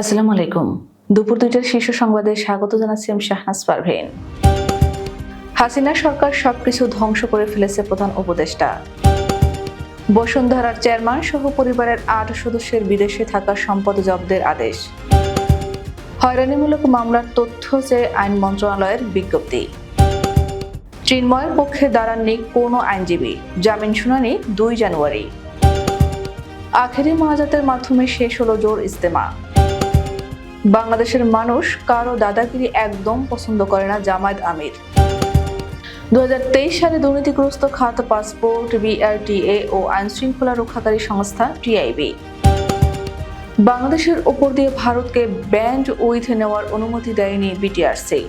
আসসালামু আলাইকুম। দুপুর ২টার শীর্ষ সংবাদে স্বাগত জানাচ্ছি আমি শাহনাজ পারভীন। হাসিনা সরকার সবকিছু ধ্বংস করে ফেলেছে প্রধান উপদেষ্টা। বসুন্ধরার চেয়ারম্যান সহ পরিবারের ৮ সদস্যের বিদেশে থাকা সম্পদ জব্দের আদেশ। হয়রানিমূলক মামলার তথ্য চেয়ে আইন মন্ত্রণালয়ের বিজ্ঞপ্তি। চিন্ময়ের পক্ষে দাঁড়াননি কোনো আইনজীবী, জামিন শুনানি ২ জানুয়ারি। আখেরি মোনাজাতের মাধ্যমে শেষ হলো জোর ইজতেমা। বাংলাদেশের মানুষ কারো দাদাগিরি একদম পছন্দ করে না, জামায়াত আমির। ২০২৩ সালে দুর্নীতিগ্রস্ত খাত পাসপোর্ট, বিআরটিএ ও আইনশৃঙ্খলা রক্ষাকারী সংস্থা টিআইবি। বাংলাদেশের ওপর দিয়ে ভারতকে ব্যান্ড উইথ নেওয়ার অনুমতি দেয়নি বিটিআরসি।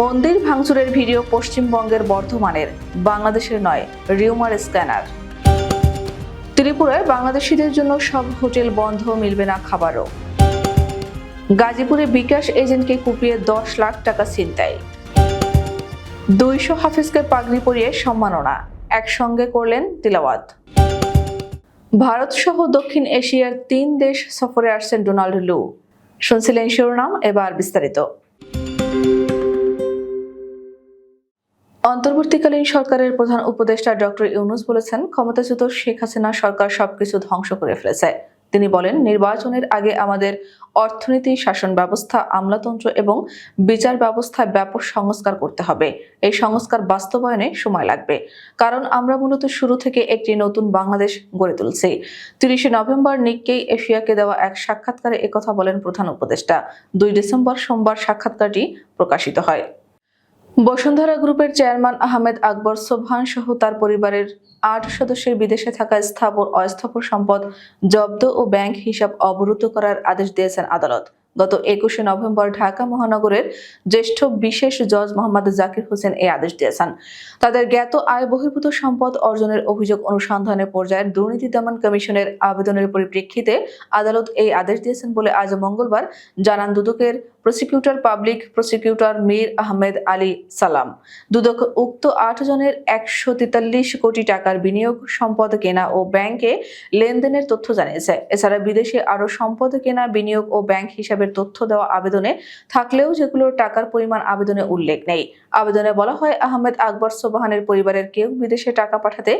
মন্দির ভাঙচুরের ভিডিও পশ্চিমবঙ্গের বর্ধমানের, বাংলাদেশের নয়, রিউমার স্ক্যানার। ত্রিপুরায় বাংলাদেশিদের জন্য সব হোটেল বন্ধ, মিলবে না খাবারও। গাজীপুরে বিকাশ এজেন্টকে কুপিয়ে ১০ লাখ টাকা ছিনতাই। ২০০ হাফেজকে পাগড়ি পরিয়ে সম্মাননা, একসঙ্গে করলেন তিলাওয়াত। ভারত সহ দক্ষিণ এশিয়ার ৩ দেশ সফরে আসছেন ডোনাল্ড লু। শুনছিলেন শিরোনাম, এবার বিস্তারিত। অন্তর্বর্তীকালীন সরকারের প্রধান উপদেষ্টা ডক্টর ইউনূস বলেছেন, ক্ষমতাচ্যুত শেখ হাসিনা সরকার সবকিছু ধ্বংস করে ফেলেছে। তিনি বলেন, নির্বাচনের আগে আমাদের অর্থনীতি, শাসন ব্যবস্থা, আমলাতন্ত্র এবং বিচার ব্যবস্থায় ব্যাপক সংস্কার করতে হবে। এই সংস্কার বাস্তবায়নে সময় লাগবে, কারণ আমরা মূলত শুরু থেকে একটি নতুন বাংলাদেশ গড়ে তুলছি। ৩০ নভেম্বর নিক্কেই এশিয়াকে দেওয়া এক সাক্ষাৎকারে একথা বলেন প্রধান উপদেষ্টা। ২ ডিসেম্বর সোমবার সাক্ষাৎকারটি প্রকাশিত হয়। বসুন্ধরা গ্রুপের চেয়ারম্যান আহমেদ আকবর সোবহান সহ তার পরিবারের ৮ সদস্যের বিদেশে থাকা স্থাবর অস্থাবর সম্পদ জব্দ ও ব্যাংক হিসাব অবরুদ্ধ করার আদেশ দিয়েছেন আদালত। গত ২১ নভেম্বর ঢাকা মহানগরের জ্যেষ্ঠ বিশেষ জজ মোহাম্মদ জাকির হোসেন এই আদেশ দিয়েছেন। তাদের জ্ঞাত আয় বহির্ভূত সম্পদ অর্জনের অভিযোগ অনুসন্ধানের পর্যায়ে দুর্নীতি দমন কমিশনের আবেদনের পরিপ্রেক্ষিতে আদালত এই আদেশ দিয়েছেন বলে আজ মঙ্গলবার জানান দুদকের prosecutor public prosecutor Mir Ahmed Ali সালাম। দুদক উক্ত ৮ জনের ১৪৩ কোটি টাকার বিনিয়োগ, সম্পদ কেনা ও ব্যাংকে লেনদেনের তথ্য জানিয়েছে। এছাড়া বিদেশে আরও সম্পদ কেনা, বিনিয়োগ ও ব্যাংক হিসাবের তথ্য দেওয়া আবেদনে থাকলেও যেগুলোর টাকার পরিমাণ আবেদনে উল্লেখ নেই। আবেদনে বলা হয়, আহমেদ আকবর সোবহানের পরিবারের কেউ বিদেশে টাকা পাঠাতে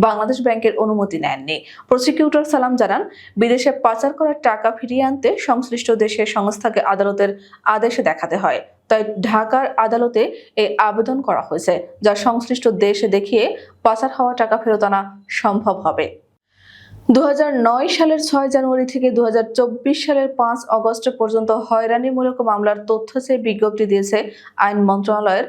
বাংলাদেশ ব্যাংকের অনুমতি নেননি। প্রসিকিউটর সালাম জানান, বিদেশে পাচার করা টাকা ফিরিয়ে আনতে সংশ্লিষ্ট দেশের সংস্থাকে আদালতের আদেশে দেখাতে হয়। তাই ঢাকার আদালতে এই আবেদন করা হয়েছে, যা সংশ্লিষ্ট দেশে দেখিয়ে পাচার হওয়া টাকা ফেরত আনা সম্ভব হবে। ২০০৯ সালের ৬ জানুয়ারি থেকে ২০২৪ সালের ৫ আগস্ট পর্যন্ত হয়রানিমূলক মামলার তথ্য চেয়ে বিজ্ঞপ্তি দিয়েছে আইন মন্ত্রণালয়ের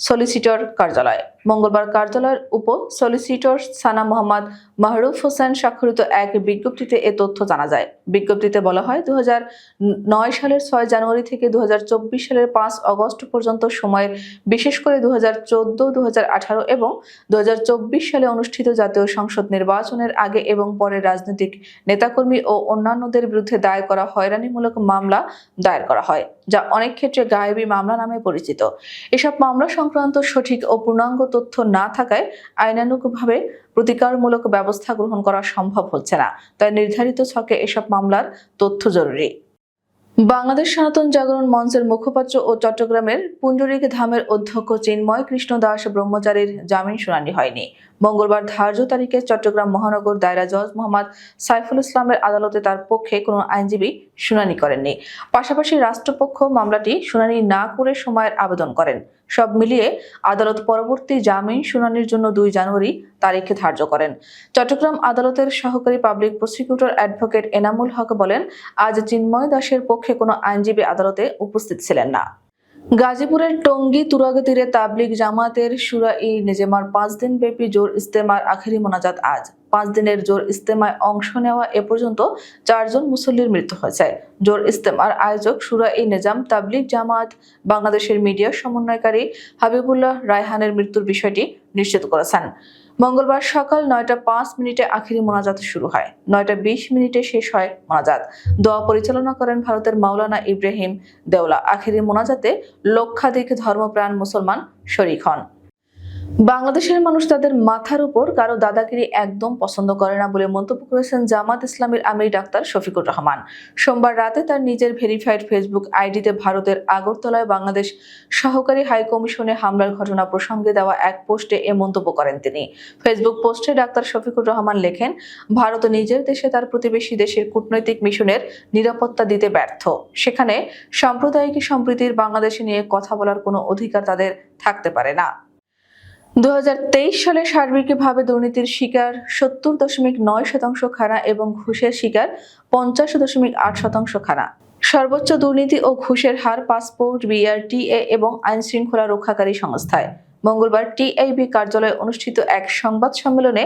সলিসিটর কার্যালয়। মঙ্গলবার কার্যালয়ের উপ সলিসিটর সানা মোহাম্মদ মাহরুফ হোসেন স্বাক্ষরিত এক বিজ্ঞপ্তিতে এ তথ্য জানা যায়। বিজ্ঞপ্তিতে বলা হয়, ২০০৯ সালের ৬ জানুয়ারি থেকে ২০২৪ সালের ৫ আগস্ট পর্যন্ত সময়ের বিশেষ করে ২০১৪, ২০১৮ এবং ২০২৪ সালে অনুষ্ঠিত জাতীয় সংসদ নির্বাচনের আগে এবং পরে রাজনৈতিক নেতাকর্মী ও অন্যান্যদের বিরুদ্ধে দায়ের করা হয়রানিমূলক মামলা দায়ের করা হয়, যা অনেক ক্ষেত্রে গায়েবী মামলা নামে পরিচিত। এসব মামলা সংক্রান্ত সঠিক ও পূর্ণাঙ্গ তথ্য না থাকায় আইনানুগভাবে প্রতিকারমূলক ব্যবস্থা গ্রহণ করা সম্ভব হচ্ছে না। তাই নির্ধারিত ছকে এসব মামলার তথ্য জরুরি। বাংলাদেশ সনাতন জাগরণ মঞ্চের মুখপাত্র ও চট্টগ্রামের পুণ্ডরিক ধামের অধ্যক্ষ চিন্ময় কৃষ্ণ দাস ব্রহ্মচারীর জামিন শুনানি হয়নি। মঙ্গলবার ধার্য তারিখে চট্টগ্রাম মহানগর দায়রা জজ মোহাম্মদ সাইফুল ইসলামের আদালতে তার পক্ষে কোনো আইনজীবী শুনানি করেননি। পাশাপাশি রাষ্ট্রপক্ষ মামলাটি শুনানি না করে সময়ের আবেদন করেন। সব মিলিয়ে আদালত পরবর্তী জামিন শুনানির জন্য ২ জানুয়ারি তারিখ ধার্য করেন। চট্টগ্রাম আদালতের সহকারী public prosecutor advocate Enamul Haque বলেন, আজ চিন্ময় দাসের পক্ষে কোনো আইনজীবী আদালতে উপস্থিত ছিলেন না। গাজীপুরের টঙ্গী তুরাগ তীরে তাবলিগ জামাতের শুরা-ই নেজেমার ৫ দিন ব্যাপী জোর ইজতেমার আখেরি মোনাজাত আজ। ৫ দিনের জোর ইজতেমায় অংশ নেওয়া এ পর্যন্ত ৪ জন মুসল্লির মৃত্যু হয়েছে। জোর ইজতেমার আয়োজক শুরা-ই নেজাম তাবলিগ জামাত বাংলাদেশের মিডিয়া সমন্বয়কারী হাবিবুল্লাহ রায়হানের মৃত্যুর বিষয়টি নিশ্চিত করেছেন। মঙ্গলবার সকাল ৯টা ৫ মিনিটে আখেরি মোনাজাত শুরু হয়। ৯টা ২০ মিনিটে শেষ হয় মোনাজাত। দোয়া পরিচালনা করেন ভারতের মাওলানা ইব্রাহিম দেওলা। আখেরি মোনাজাতে লক্ষাধিক ধর্মপ্রাণ মুসলমান শরীক হন। বাংলাদেশের মানুষ তাদের মাথার উপর কারো দাদাগিরি একদম পছন্দ করে না বলে মন্তব্য করেছেন জামাত ইসলামীর আমির ডাক্তার শফিকুর রহমান। সোমবার রাতে তার নিজের ভেরিফাইড ফেসবুক আইডিতে ভারতের আগরতলায় বাংলাদেশ সহকারী হাইকমিশনে হামলার ঘটনা প্রসঙ্গে দেওয়া এক পোস্টে এ মন্তব্য করেন তিনি। ফেসবুক পোস্টে ডাক্তার শফিকুর রহমান লেখেন, ভারত নিজের দেশে তার প্রতিবেশী দেশের কূটনৈতিক মিশনের নিরাপত্তা দিতে ব্যর্থ। সেখানে সাম্প্রদায়িক সম্প্রীতির বাংলাদেশে নিয়ে কথা বলার কোনো অধিকার তাদের থাকতে পারে না। 2023 সালে সার্বিকভাবে দুর্নীতির শিকার 70.9% খানা এবং ঘুষের শিকার 50.8% খানা। সর্বোচ্চ দুর্নীতি ও ঘুষের হার পাসপোর্ট, বিআরটিএ এবং আইন শৃঙ্খলা রক্ষাকারী সংস্থায়। মঙ্গলবার টিআইবি কার্যালয়ে অনুষ্ঠিত এক সংবাদ সম্মেলনে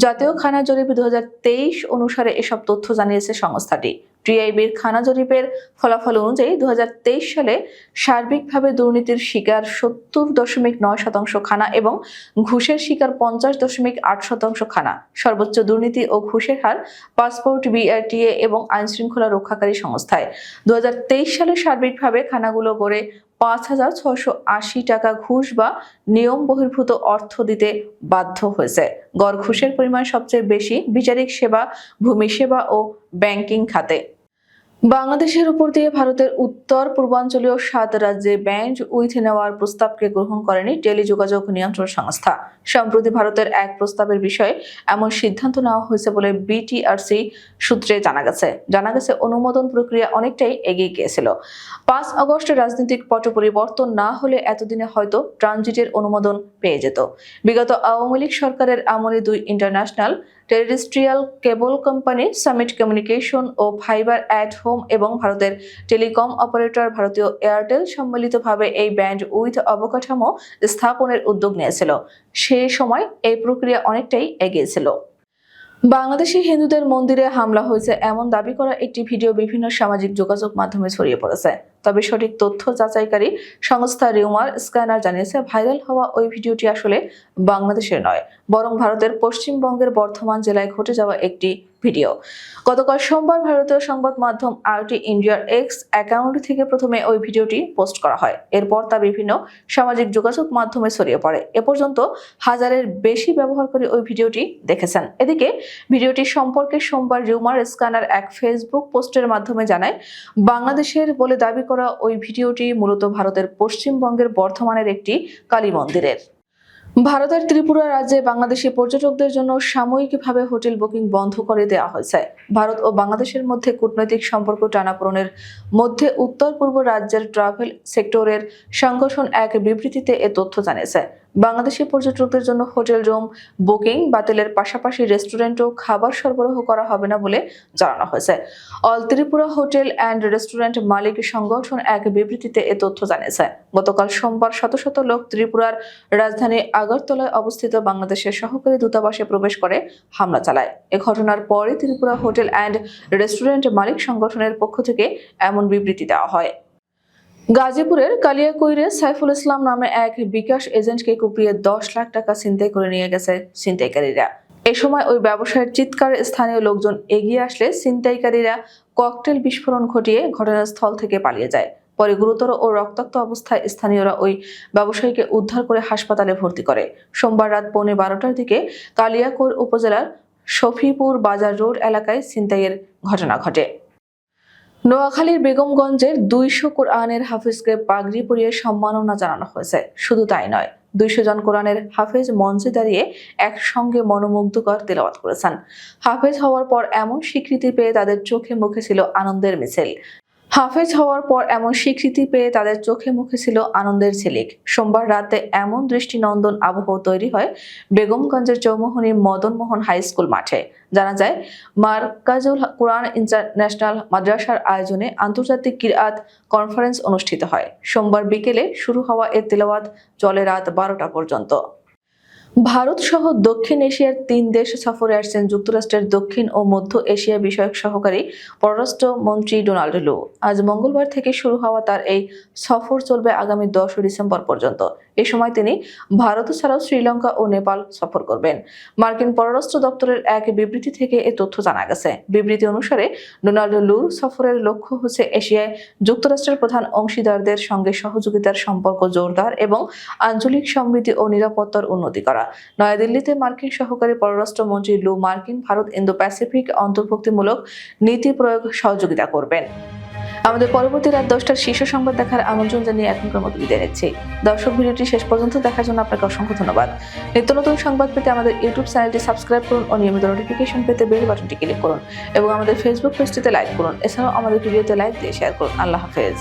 জাতীয় খানা জরিপ 2023 অনুসারে এসব তথ্য জানিয়েছে সংস্থাটি। টিআইবির খানা জরিপের ফলাফল অনুযায়ী 2023 সালে সার্বিকভাবে দুর্নীতির শিকার 70.9% খানা এবং ঘুষের শিকার 50.8% খানা। সর্বোচ্চ দুর্নীতি ও ঘুষের হার পাসপোর্ট, বিআরটিএ এবং আইন শৃঙ্খলা রক্ষাকারী সংস্থায়। 2023 সালে সার্বিকভাবে খানাগুলো গড়ে 5,680 টাকা ঘুষ বা নিয়ম বহির্ভূত অর্থ দিতে বাধ্য হয়েছে। গড় ঘুষের পরিমাণ সবচেয়ে বেশি বিচারিক সেবা, ভূমি সেবা ও ব্যাংকিং খাতে। বাংলাদেশের উপর দিয়ে ভারতের উত্তর পূর্বাঞ্চলীয় 7 রাজ্যে ব্যান্ড উইথ নেওয়ার প্রস্তাবকে গ্রহণ করেনি টেলিযোগাযোগ নিয়ন্ত্রণ সংস্থা। সম্প্রতি ভারতের এক প্রস্তাবের বিষয়ে এমন সিদ্ধান্ত নেওয়া হয়েছে বলে বিটিআরসি সূত্রে জানা গেছে অনুমোদন প্রক্রিয়া অনেকটাই এগিয়ে গিয়েছিল। 5 আগস্ট রাজনৈতিক পট পরিবর্তন না হলে এতদিনে হয়তো ট্রানজিটের অনুমোদন পেয়ে যেত। বিগত আওয়ামী লীগ সরকারের আমলে 2 international terrestrial cable company Summit communication ও ফাইবার অ্যাট হোম এবং ভারতের টেলিকম অপারেটর ভারতীয় এয়ারটেল সম্মিলিতভাবে এই ব্যান্ড উইথ অবকাঠামো স্থাপনের উদ্যোগ নিয়েছিল। সেই সময় এই প্রক্রিয়া অনেকটাই এগিয়েছিল। বাংলাদেশি হিন্দুদের মন্দিরে হামলা হয়েছে এমন দাবি করা একটি ভিডিও বিভিন্ন সামাজিক যোগাযোগ মাধ্যমে ছড়িয়ে পড়েছে। তবে সঠিক তথ্য যাচাইকারী সংস্থা রিউমার স্ক্যানার জানিয়েছে, ভাইরাল হওয়া ওই ভিডিওটি আসলে বাংলাদেশের নয়, বরং ভারতের পশ্চিমবঙ্গের বর্ধমান জেলায় ঘটে যাওয়া একটি ভিডিও। গতকাল সোমবার ভারতীয় সংবাদ মাধ্যম আরটি ইন্ডিয়ার এক্স অ্যাকাউন্ট থেকে প্রথমে ওই ভিডিওটি পোস্ট করা হয়। এরপর তা বিভিন্ন সামাজিক যোগাযোগ মাধ্যমে ছড়িয়ে পড়ে। এ পর্যন্ত 1000-এর বেশি ব্যবহারকারী ওই ভিডিওটি দেখেছেন। এদিকে ভিডিওটি সম্পর্কে সোমবার রিউমার স্ক্যানার এক ফেসবুক পোস্টের মাধ্যমে জানায়, বাংলাদেশের বলে দাবি করা ওই ভিডিওটি মূলত ভারতের পশ্চিমবঙ্গের বর্ধমানের একটি কালী মন্দিরের। ভারতের ত্রিপুরা রাজ্যে বাংলাদেশি পর্যটকদের জন্য সাময়িকভাবে হোটেল বুকিং বন্ধ করে দেওয়া হয়েছে। ভারত ও বাংলাদেশের মধ্যে কূটনৈতিক সম্পর্ক টানাপোড়েনের মধ্যে উত্তর পূর্ব রাজ্যের ট্রাভেল সেক্টরের সংগঠন এক বিবৃতিতে এ তথ্য জানিয়েছে। বাংলাদেশি পর্যটকদের জন্য হোটেল রুম বুকিং বাতিলের পাশাপাশি রেস্টুরেন্ট ও খাবার সরবরাহ করা হবে না বলে জানানো হয়েছে। All Tripura hotel and restaurant মালিক সংগঠন এক বিবৃতিতে এ তথ্য জানিয়েছে। গতকাল সোমবার শত শত লোক ত্রিপুরার রাজধানী আগরতলায় অবস্থিত বাংলাদেশের সহকারী দূতাবাসে প্রবেশ করে হামলা চালায়। এ ঘটনার পরে ত্রিপুরা হোটেল অ্যান্ড রেস্টুরেন্ট মালিক সংগঠনের পক্ষ থেকে এমন বিবৃতি দেওয়া হয়। গাজীপুরের কালিয়াকৈরে সাইফুল ইসলাম নামে এক বিকাশ এজেন্টকে কুপিয়ে 10 লাখ টাকা ছিনতাই করে নিয়ে গেছে ছিনতাইকারীরা। এ সময় ওই ব্যবসায়ের চিৎকারে স্থানীয় লোকজন এগিয়ে আসলে ছিনতাইকারীরা ককটেল বিস্ফোরণ ঘটিয়ে ঘটনাস্থল থেকে পালিয়ে যায়। পরে গুরুতর ও রক্তাক্ত অবস্থায় স্থানীয়রা ওই ব্যবসায়ীকে উদ্ধার করে হাসপাতালে ভর্তি করে। সোমবার রাত 11:15টার দিকে কালিয়াকৈর উপজেলার শফিপুর বাজার রোড এলাকায় ছিনতাইয়ের ঘটনা ঘটে। নোয়াখালীর বেগমগঞ্জের 200 কোরআনের হাফিজকে পাগড়ি পরিয়ে সম্মাননা জানানো হয়েছে। শুধু তাই নয়, 200 জন কোরআনের হাফেজ মঞ্চে দাঁড়িয়ে একসঙ্গে মনোমুগ্ধকর তেলাওয়াত করেছেন। হাফেজ হওয়ার পর এমন স্বীকৃতি পেয়ে তাদের চোখে মুখে ছিল আনন্দের মিছিল। সোমবার রাতে এমন দৃষ্টিনন্দন আবহ তৈরি হয় বেগমগঞ্জের চৌমুহনী মদন মোহন হাই স্কুল মাঠে। জানা যায়, মারকাজুল কোরআন ইন্টারন্যাশনাল মাদ্রাসার আয়োজনে আন্তর্জাতিক কিরাআত কনফারেন্স অনুষ্ঠিত হয়। সোমবার বিকেলে শুরু হওয়া এ তেলাওয়াত চলে রাত 12টা পর্যন্ত। ভারত সহ দক্ষিণ এশিয়ার 3 দেশ সফরে আসছেন যুক্তরাষ্ট্রের দক্ষিণ ও মধ্য এশিয়া বিষয়ক সহকারী পররাষ্ট্র মন্ত্রী ডোনাল্ড লু। আজ মঙ্গলবার থেকে শুরু হওয়া তার এই সফর চলবে আগামী 10 ডিসেম্বর পর্যন্ত। এ সময় তিনি ভারত ছাড়াও শ্রীলঙ্কা ও নেপাল সফর করবেন। মার্কিন পররাষ্ট্র দপ্তরের এক বিবৃতি থেকে এ তথ্য জানা গেছে। বিবৃতি অনুসারে ডোনাল্ড লুর সফরের লক্ষ্য হচ্ছে এশিয়ায় যুক্তরাষ্ট্রের প্রধান অংশীদারদের সঙ্গে সহযোগিতার সম্পর্ক জোরদার এবং আঞ্চলিক সমৃদ্ধি ও নিরাপত্তার উন্নতি করা। নয়াদিল্লিতে মার্কিন সহকারী পররাষ্ট্রমন্ত্রী লু মার্কিন ভারত ইন্দো প্যাসিফিক অন্তর্ভুক্তিমূলক নীতি প্রয়োগ সহযোগিতা করবেন। আমাদের পরবর্তী রাত 10টার শীর্ষ সংবাদ দেখার আমন্ত্রণ জানিয়ে এখনকার মতো বিদায় নিচ্ছি। দর্শক, ভিডিওটি শেষ পর্যন্ত দেখার জন্য আপনাকে অসংখ্য ধন্যবাদ। নিত্য নতুন সংবাদ পেতে আমাদের ইউটিউব চ্যানেলটি সাবস্ক্রাইব করুন ও নিয়মিত নোটিফিকেশন পেতে বেল বাটনটি ক্লিক করুন এবং আমাদের ফেসবুক পেজটিতে লাইক করুন। এছাড়াও আমাদের ভিডিওতে লাইক দিয়ে শেয়ার করুন। আল্লাহ হাফেজ।